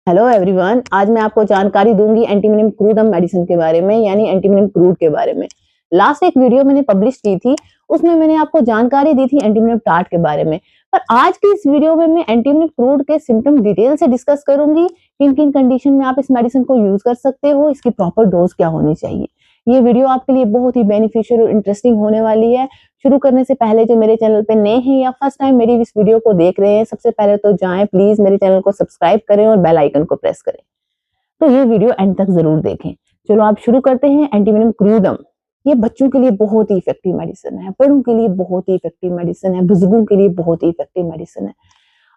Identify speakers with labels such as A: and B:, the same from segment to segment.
A: Hello everyone, आज मैं आपको जानकारी दूंगी एंटीवेनम क्रूडम मेडिसिन के बारे में, यानी एंटीवेनम क्रूड के बारे में। लास्ट एक वीडियो मैंने पब्लिश की थी, उसमें मैंने आपको जानकारी दी थी एंटीवेनम टार्ट के बारे में। पर आज की इस वीडियो में मैं एंटीवेनम क्रूड के सिम्टम डिटेल से डिस्कस करूंगी, किन किन कंडीशन में आप इस मेडिसिन को यूज कर सकते हो, इसकी प्रॉपर डोज क्या होनी चाहिए। ये वीडियो आपके लिए बहुत ही बेनिफिशियल और इंटरेस्टिंग होने वाली है। शुरू करने से पहले जो मेरे चैनल पे नए हैं या फर्स्ट टाइम मेरी इस वीडियो को देख रहे हैं, सबसे पहले तो जाएं प्लीज मेरे चैनल को सब्सक्राइब करें और बेल आइकन को प्रेस करें। तो ये वीडियो एंड तक जरूर देखें। चलो आप शुरू करते हैं। एंटीवेनम क्रूडम ये बच्चों के लिए बहुत ही इफेक्टिव मेडिसिन है, बड़ों के लिए बहुत ही इफेक्टिव मेडिसिन है, बुजुर्गों के लिए बहुत ही इफेक्टिव मेडिसिन है।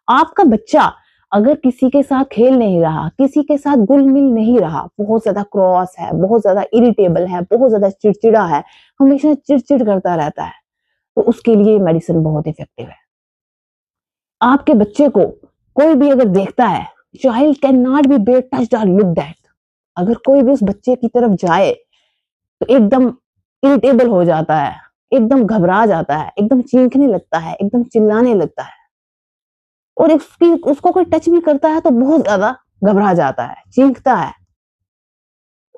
A: आपका बच्चा अगर किसी के साथ खेल नहीं रहा, किसी के साथ घुल मिल नहीं रहा, बहुत ज्यादा क्रॉस है, बहुत ज्यादा इरिटेबल है, बहुत ज्यादा चिड़चिड़ा है, हमेशा चिड़चिड़ करता रहता है, तो उसके लिए मेडिसिन बहुत इफेक्टिव है। आपके बच्चे को कोई भी अगर देखता है, child can not be bare touched और लुक्ड एट। अगर कोई भी उस बच्चे की तरफ जाए तो एकदम इरिटेबल हो जाता है, एकदम घबरा जाता है, एकदम चीखने लगता है, एकदम चिल्लाने लगता है। और उसको कोई टच भी करता है तो बहुत ज्यादा घबरा जाता है, चीखता है।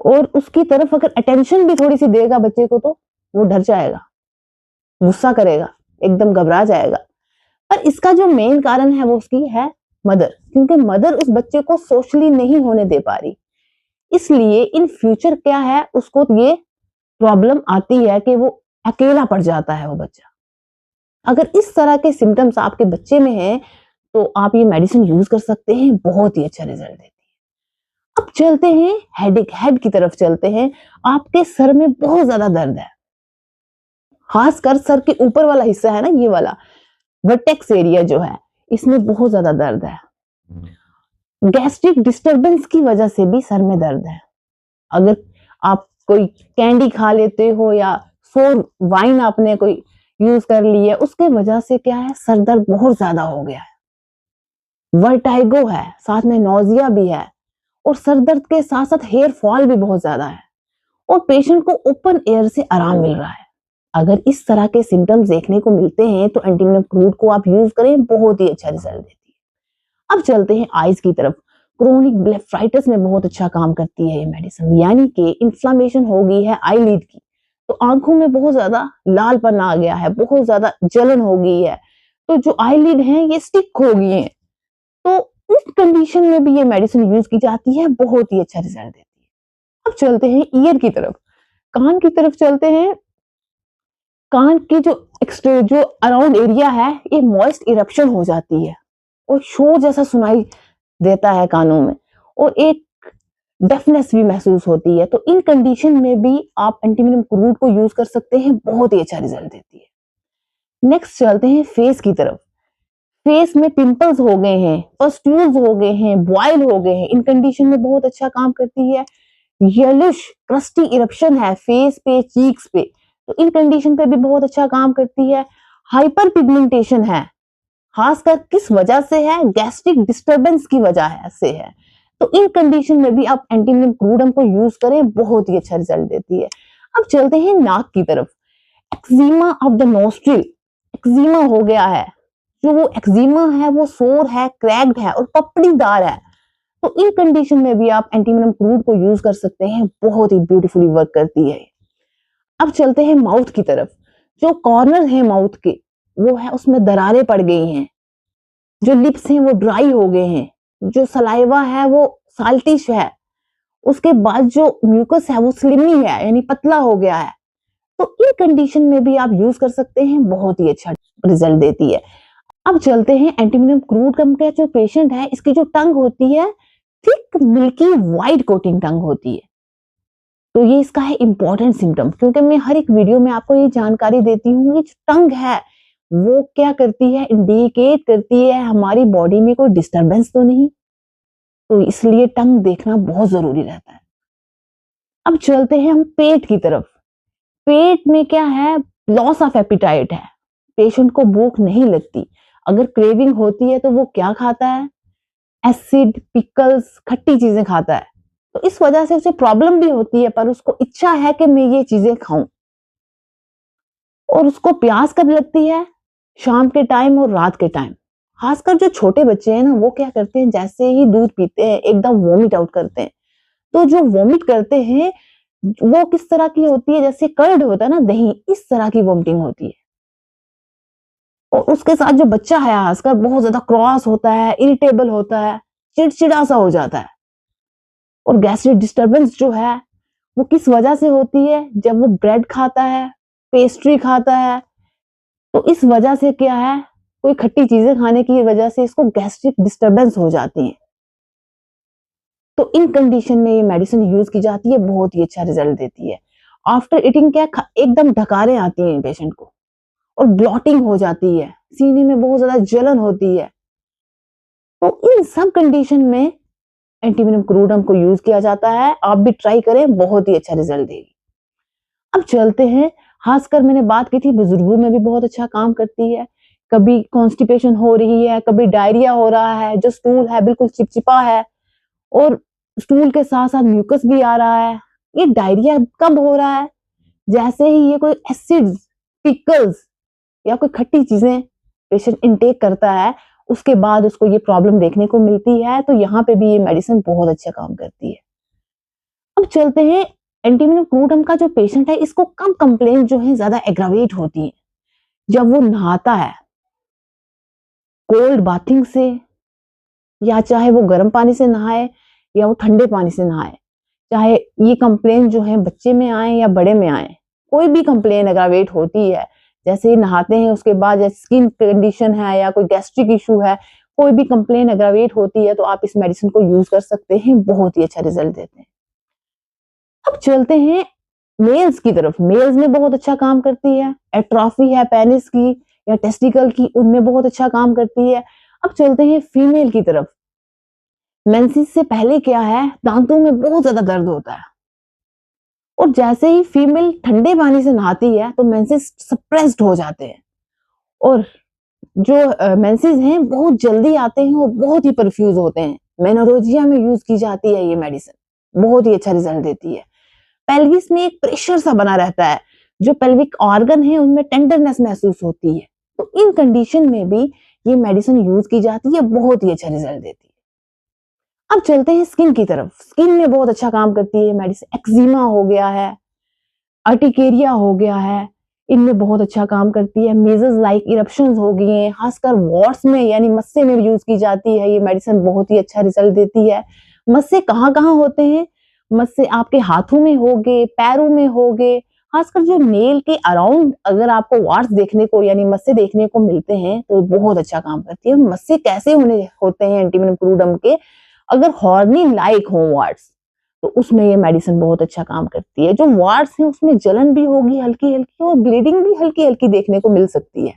A: और उसकी तरफ अगर अटेंशन भी थोड़ी सी देगा बच्चे को तो वो डर जाएगा, गुस्सा करेगा, एकदम घबरा जाएगा। पर इसका जो मेन कारण है वो उसकी है मदर, क्योंकि मदर उस बच्चे को सोशली नहीं होने दे पा रही। इसलिए इन फ्यूचर क्या है, उसको ये प्रॉब्लम आती है कि वो अकेला पड़ जाता है वो बच्चा। अगर इस तरह के सिम्टम्स आपके बच्चे में हैं तो आप ये मेडिसिन यूज कर सकते हैं, बहुत ही अच्छा रिजल्ट देती है। अब चलते हैं हेड की तरफ चलते हैं। आपके सर में बहुत ज्यादा दर्द है, खासकर सर के ऊपर वाला हिस्सा है ना, ये वाला वर्टेक्स एरिया जो है, इसमें बहुत ज्यादा दर्द है। गैस्ट्रिक डिस्टरबेंस की वजह से भी सर में दर्द है। अगर आप कोई कैंडी खा लेते हो या सोर वाइन आपने कोई यूज कर ली है, उसके वजह से क्या है, सर दर्द बहुत ज्यादा हो गया है। वर्टाइगो है, साथ में नोजिया भी है, और सर दर्द के साथ साथ हेयर फॉल भी बहुत ज्यादा है, और पेशेंट को ओपन एयर से आराम मिल रहा है। अगर इस तरह के सिम्टम्स देखने को मिलते हैं तो एंटीवेनम क्रूड को आप यूज करें, बहुत ही अच्छा रिजल्ट देती है। अब चलते हैं आईज की तरफ। क्रोनिक ब्लेफाइटिस में बहुत अच्छा काम करती है ये मेडिसिन, यानी कि इन्फ्लामेशन हो गई है आईलिड की, तो आंखों में बहुत ज्यादा लालपन आ गया है, बहुत ज्यादा जलन हो गई है, तो जो आईलिड है ये स्टिक हो गई है, तो उस कंडीशन में भी ये मेडिसिन यूज की जाती है, बहुत ही अच्छा रिजल्ट देती है। अब चलते हैं ईयर की तरफ, कान की तरफ चलते हैं। कान की जो अराउंड एरिया है, ये मॉइस्ट इरप्शन हो जाती है और शोर जैसा सुनाई देता है कानों में, और एक डेफनेस भी महसूस होती है। तो इन कंडीशन में भी आप एंटीवेनम क्रूड को यूज कर सकते हैं, बहुत ही अच्छा रिजल्ट देती है। नेक्स्ट चलते हैं फेस की तरफ। फेस में पिंपल्स हो गए हैं, पस्ट्यूल्स हो गए हैं, बॉयल हो गए हैं, इन कंडीशन में बहुत अच्छा काम करती है। येलिश क्रस्टी इरप्शन है फेस पे, चीक्स पे, तो इन कंडीशन पे भी बहुत अच्छा काम करती है। हाइपर पिगमेंटेशन है, खासकर किस वजह से है, गैस्ट्रिक डिस्टरबेंस की वजह से है, तो इन कंडीशन में भी आप एंटीवेनम क्रूडम को यूज करें, बहुत ही अच्छा रिजल्ट देती है। अब चलते हैं नाक की तरफ। Eczema of the nostril, eczema हो गया है, जो वो एक्जिमा है वो सोर है, क्रैक्ड है और पपड़ीदार है, तो इन कंडीशन में भी आप एंटीवेनम क्रूड को यूज कर सकते हैं, बहुत ही ब्यूटीफुली वर्क करती है। अब चलते हैं माउथ की तरफ। जो कॉर्नर है माउथ के, वो है उसमें दरारें पड़ गई हैं, जो लिप्स हैं वो ड्राई हो गए हैं, जो सलाइवा है वो साल्टिश है, उसके बाद जो म्यूकस है वो स्लिमी है, यानी पतला हो गया है, तो इन कंडीशन में भी आप यूज कर सकते हैं, बहुत ही अच्छा रिजल्ट देती है। अब चलते हैं एंटीवेनम क्रूड का जो पेशेंट है, इसकी जो टंग होती है थिक मिल्की व्हाइट कोटिंग टंग होती है, तो ये इसका है इंपॉर्टेंट सिम्टम, क्योंकि मैं हर एक वीडियो में आपको ये जानकारी देती हूँ कि जो टंग है वो क्या करती है, इंडिकेट करती है हमारी बॉडी में कोई डिस्टरबेंस तो नहीं, तो इसलिए टंग देखना बहुत जरूरी रहता है। अब चलते हैं हम पेट की तरफ। पेट में क्या है, लॉस ऑफ एपिटाइट है, पेशेंट को भूख नहीं लगती, अगर क्रेविंग होती है तो वो क्या खाता है, एसिड, पिकल्स, खट्टी चीजें खाता है, तो इस वजह से उसे प्रॉब्लम भी होती है, पर उसको इच्छा है कि मैं ये चीजें खाऊं। और उसको प्यास कब लगती है, शाम के टाइम और रात के टाइम, खासकर जो छोटे बच्चे हैं ना, वो क्या करते हैं, जैसे ही दूध पीते हैं एकदम वॉमिट आउट करते हैं। तो जो वॉमिट करते हैं वो किस तरह की होती है, जैसे कर्ड होता है ना दही, इस तरह की वॉमिटिंग होती है। और उसके साथ जो बच्चा है खासकर बहुत ज्यादा क्रॉस होता है, इरिटेबल होता है, चिड़चिड़ा सा हो जाता है। और गैस्ट्रिक डिस्टरबेंस जो है वो किस वजह से होती है, जब वो ब्रेड खाता है, पेस्ट्री खाता है, तो इस वजह से क्या है, कोई खट्टी चीजें खाने की वजह से इसको गैस्ट्रिक डिस्टरबेंस हो जाती है। तो इन कंडीशन में ये मेडिसिन यूज की जाती है, बहुत ही अच्छा रिजल्ट देती है। आफ्टर ईटिंग क्या एकदम ढकारें आती हैं पेशेंट को, और ब्लॉटिंग हो जाती है, सीने में बहुत ज्यादा जलन होती है। तो इन सब कंडीशन में एंटीवेनम क्रूडम को यूज किया जाता है। आप भी ट्राई करें, बहुत ही अच्छा रिजल्ट देगी। अब चलते हैं, खासकर मैंने बात की थी बुजुर्गों में भी बहुत अच्छा काम करती है। कभी कॉन्स्टिपेशन हो रही है, कभी डायरिया हो रहा है, जो स्टूल है बिल्कुल चिपचिपा है, और स्टूल के साथ साथ म्यूकस भी आ रहा है। ये डायरिया कब हो रहा है, जैसे ही ये कोई एसिड्स, पिकल्स या कोई खट्टी चीजें पेशेंट इनटेक करता है, उसके बाद उसको ये प्रॉब्लम देखने को मिलती है। तो यहाँ पे भी ये मेडिसिन बहुत अच्छा काम करती है। अब चलते हैं, एंटीवेनम क्रूडम का जो पेशेंट है, इसको कम कंप्लेंट जो है ज्यादा एग्रावेट होती है जब वो नहाता है कोल्ड बाथिंग से, या चाहे वो गर्म पानी से नहाए या वो ठंडे पानी से नहाए। चाहे ये कंप्लेन जो है बच्चे में आए या बड़े में आए, कोई भी कंप्लेन एग्रावेट होती है, जैसे ही नहाते हैं उसके बाद, जैसे स्किन कंडीशन है या कोई गैस्ट्रिक इशू है, कोई भी कंप्लेन एग्रावेट होती है, तो आप इस मेडिसिन को यूज कर सकते हैं, बहुत ही अच्छा रिजल्ट देते हैं। अब चलते हैं मेल्स की तरफ। मेल्स में बहुत अच्छा काम करती है, एट्रोफी है पेनिस की या टेस्टिकल की, उनमें बहुत अच्छा काम करती है। अब चलते हैं फीमेल की तरफ। मेंसेस से पहले क्या है, दांतों में बहुत ज्यादा दर्द होता है, और जैसे ही फीमेल ठंडे पानी से नहाती है तो मेंसेस सप्रेस्ड हो जाते हैं, और जो मेंसेस हैं बहुत जल्दी आते हैं और बहुत ही परफ्यूज होते हैं। मेनोरेजिया में यूज की जाती है ये मेडिसिन, बहुत ही अच्छा रिजल्ट देती है। पेल्विस में एक प्रेशर सा बना रहता है, जो पेल्विक ऑर्गन है उनमें टेंडरनेस महसूस होती है। तो इन कंडीशन में भी ये मेडिसिन यूज की जाती है, बहुत ही अच्छा रिजल्ट देती है। अब चलते हैं स्किन की तरफ। स्किन में बहुत अच्छा काम करती है मेडिसिन। एक्जिमा हो गया है, अर्टिकेरिया हो गया है, इनमें बहुत अच्छा काम करती है। मेजल्स लाइक इरप्शंस हो गई हैं, खासकर वॉर्ट्स में यानी मस्से में यूज की जाती है ये मेडिसिन, बहुत ही अच्छा रिजल्ट देती है। मस्से कहाँ कहाँ होते हैं, मस्से आपके हाथों में हो गए, पैरों में हो गए, खासकर जो नेल के अराउंड अगर आपको वार्ड्स देखने को यानी मस्से देखने को मिलते हैं तो बहुत अच्छा काम करती है। मस्से कैसे होते हैं एंटीवेनम क्रूडम के, अगर हॉर्नी लाइक हो वार्ड्स, तो उसमें ये मेडिसिन बहुत अच्छा काम करती है। जो वार्ड्स हैं उसमें जलन भी होगी हल्की हल्की, और ब्लीडिंग भी हल्की हल्की देखने को मिल सकती है।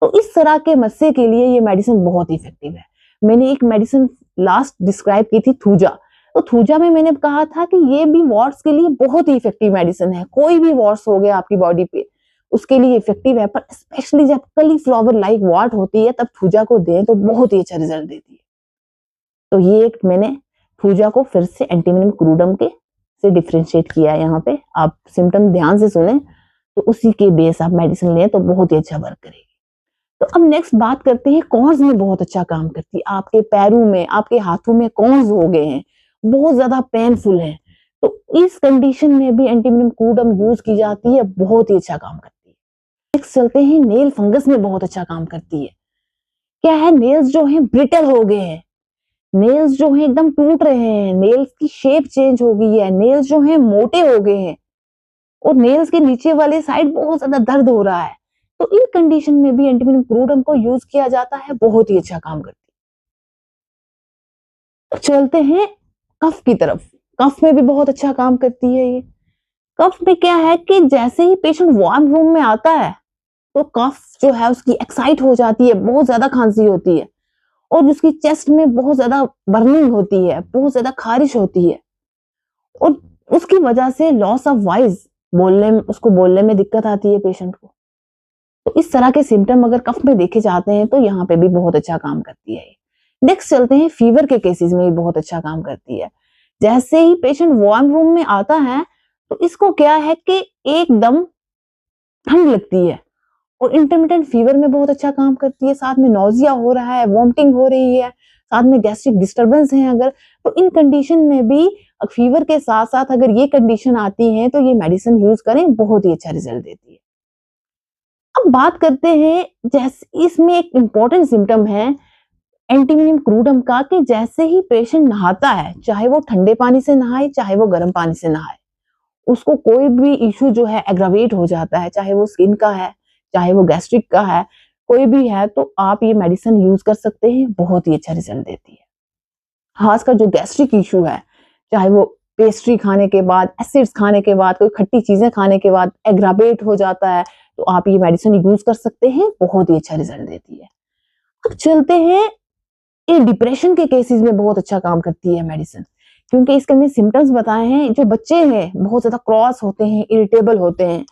A: तो इस तरह के मस्से के लिए ये मेडिसिन बहुत इफेक्टिव है। मैंने एक मेडिसिन लास्ट डिस्क्राइब की थी, थूजा। तो थूजा में मैंने कहा था कि ये भी वार्ड्स के लिए बहुत ही इफेक्टिव मेडिसिन है। कोई भी वार्ड्स हो गया आपकी बॉडी पे, उसके लिए इफेक्टिव है, पर स्पेशली जब कलीफ्लावर लाइक वार्ड होती है तब थूजा को दें तो बहुत ही अच्छा रिजल्ट देती है। तो ये एक मैंने थूजा को फिर से एंटीवेनम क्रूडम के से डिफरेंशिएट किया है। यहाँ पे आप सिम्टम ध्यान से सुने तो उसी के बेस आप मेडिसिन लें तो बहुत ही अच्छा वर्क करेगी। तो अब नेक्स्ट बात करते हैं, कॉर्न्स में बहुत अच्छा काम करती है। आपके पैरों में, आपके हाथों में कॉर्न्स हो गए हैं, बहुत ज्यादा पेनफुल है, तो इस कंडीशन में भी एंटीवेनम क्रूडम यूज की जाती है, बहुत ही अच्छा काम करती है। नेक्स्ट चलते हैं, नेल फंगस में बहुत अच्छा काम करती है। क्या है, नेल्स जो है ब्रिटल हो गए हैं, नेल्स जो है एकदम टूट रहे हैं, नेल्स की शेप चेंज हो गई है, नेल्स जो है मोटे हो गए हैं, और नेल्स के नीचे वाले साइड बहुत ज्यादा दर्द हो रहा है, तो इन कंडीशन में भी एंटीवेनम क्रूडम को यूज किया जाता है, बहुत ही अच्छा काम करती है। तो चलते हैं कफ की तरफ। कफ में भी बहुत अच्छा काम करती है ये। कफ में क्या है कि जैसे ही पेशेंट वार्म रूम में आता है तो कफ जो है उसकी एक्साइट हो जाती है, बहुत ज्यादा खांसी होती है, और उसकी चेस्ट में बहुत ज्यादा बर्निंग होती है, बहुत ज्यादा खारिश होती है, और उसकी वजह से लॉस ऑफ वॉइस, बोलने में, उसको बोलने में दिक्कत आती है पेशेंट को। तो इस तरह के सिम्टम अगर कफ में देखे जाते हैं तो यहाँ पे भी बहुत अच्छा काम करती है। नेक्स्ट चलते हैं, फीवर के केसेस में भी बहुत अच्छा काम करती है। जैसे ही पेशेंट वार्म रूम में आता है तो इसको क्या है कि एकदम ठंड लगती है, और इंटरमिटेंट फीवर में बहुत अच्छा काम करती है। साथ में नौजिया हो रहा है, वॉमिटिंग हो रही है, साथ में गैस्ट्रिक डिस्टर्बेंस है अगर, तो इन कंडीशन में भी फीवर के साथ साथ अगर ये कंडीशन आती है तो ये मेडिसिन यूज करें, बहुत ही अच्छा रिजल्ट देती है। अब बात करते हैं, जैसे इसमें एक इम्पॉर्टेंट सिम्टम है एंटीवेनिम क्रूडम का, कि जैसे ही पेशेंट नहाता है, चाहे वो ठंडे पानी से नहाए चाहे वो गर्म पानी से नहाए, उसको कोई भी इश्यू जो है एग्रावेट हो जाता है, चाहे वो स्किन का है, चाहे वो गैस्ट्रिक का है, कोई भी है, तो आप ये मेडिसिन यूज कर सकते हैं, बहुत ही अच्छा रिजल्ट देती है। खासकर जो गैस्ट्रिक इश्यू है, चाहे वो पेस्ट्री खाने के बाद, एसिड्स खाने के बाद, कोई खट्टी चीजें खाने के बाद एग्रावेट हो जाता है, तो आप ये मेडिसिन यूज कर सकते हैं, बहुत ही अच्छा रिजल्ट देती है। अब चलते हैं, ये डिप्रेशन के केसेस में बहुत अच्छा काम करती है मेडिसिन, क्योंकि इसके मैंने सिम्टम्स बताए हैं। जो बच्चे हैं बहुत ज्यादा क्रॉस होते हैं, इरिटेबल होते हैं,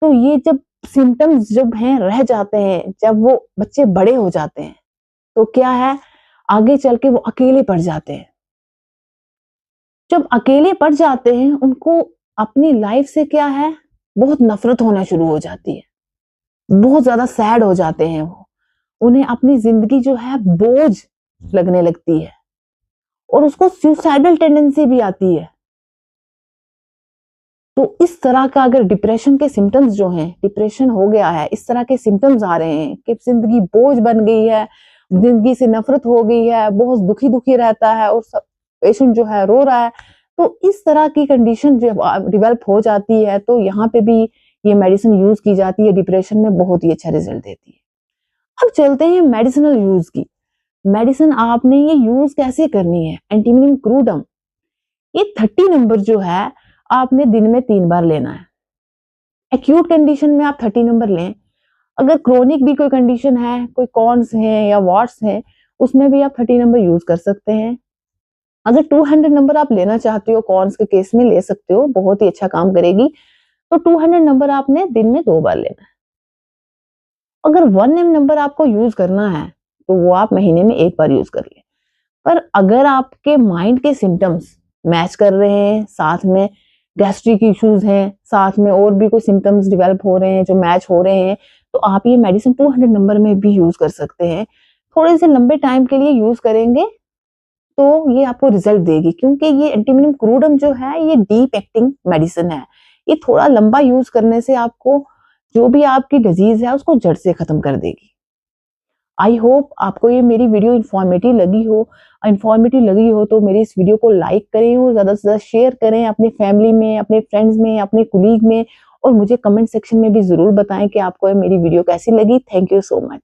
A: तो ये जब सिम्टम्स जब हैं रह जाते हैं, जब वो बच्चे बड़े हो जाते हैं, तो क्या है, आगे चल के वो अकेले पड़ जाते हैं। जब अकेले पड़ जाते हैं, उनको अपनी लाइफ से क्या है, बहुत नफरत होना शुरू हो जाती है, बहुत ज्यादा सैड हो जाते हैं वो, उन्हें अपनी जिंदगी जो है बोझ लगने लगती है, और उसको सुसाइडल टेंडेंसी भी आती है। तो इस तरह का अगर डिप्रेशन के सिम्टम्स जो हैं, डिप्रेशन हो गया है, इस तरह के सिम्टम्स आ रहे हैं कि जिंदगी बोझ बन गई है, जिंदगी से नफरत हो गई है, बहुत दुखी दुखी रहता है, और पेशेंट जो है रो रहा है, तो इस तरह की कंडीशन जो डेवलप हो जाती है, तो यहाँ पे भी ये मेडिसिन यूज की जाती है, डिप्रेशन में बहुत ही अच्छा रिजल्ट देती है। अब चलते हैं मेडिसिनल यूज की। मेडिसिन आपने ये यूज कैसे करनी है, एंटीवेनिम क्रूडम, ये 30 नंबर जो है आपने दिन में 3 बार लेना है। एक्यूट कंडीशन में आप 30 नंबर लें, अगर क्रोनिक भी कोई कंडीशन है, कोई कॉन्स है या वार्ड्स है, उसमें भी आप 30 नंबर यूज कर सकते हैं। अगर 200 नंबर आप लेना चाहते हो, कॉन्स के केस में ले सकते हो, बहुत ही अच्छा काम करेगी। तो 200 नंबर आपने दिन में 2 बार लेना है। अगर 1 नंबर आपको यूज करना है, तो वो आप महीने में 1 बार यूज कर ले। पर अगर आपके माइंड के सिम्टम्स मैच कर रहे हैं, साथ में गैस्ट्रिक इश्यूज हैं, साथ में और भी कोई सिम्टम्स डेवलप हो रहे हैं जो मैच हो रहे हैं, तो आप ये मेडिसिन 200 नंबर में भी यूज कर सकते हैं। थोड़े से लंबे टाइम के लिए यूज करेंगे तो ये आपको रिजल्ट देगी, क्योंकि ये एंटीवेनिम क्रूडम जो है ये डीप एक्टिंग मेडिसिन है। ये थोड़ा लंबा यूज करने से आपको जो भी आपकी डिजीज है उसको जड़ से खत्म कर देगी। आई होप आपको ये मेरी वीडियो इन्फॉर्मेटिव लगी हो तो मेरी इस वीडियो को लाइक करें और ज़्यादा से ज़्यादा शेयर करें अपनी फैमिली में, अपने फ्रेंड्स में, अपने कुलीग में, और मुझे कमेंट सेक्शन में भी ज़रूर बताएं कि आपको ये मेरी वीडियो कैसी लगी। Thank you so much.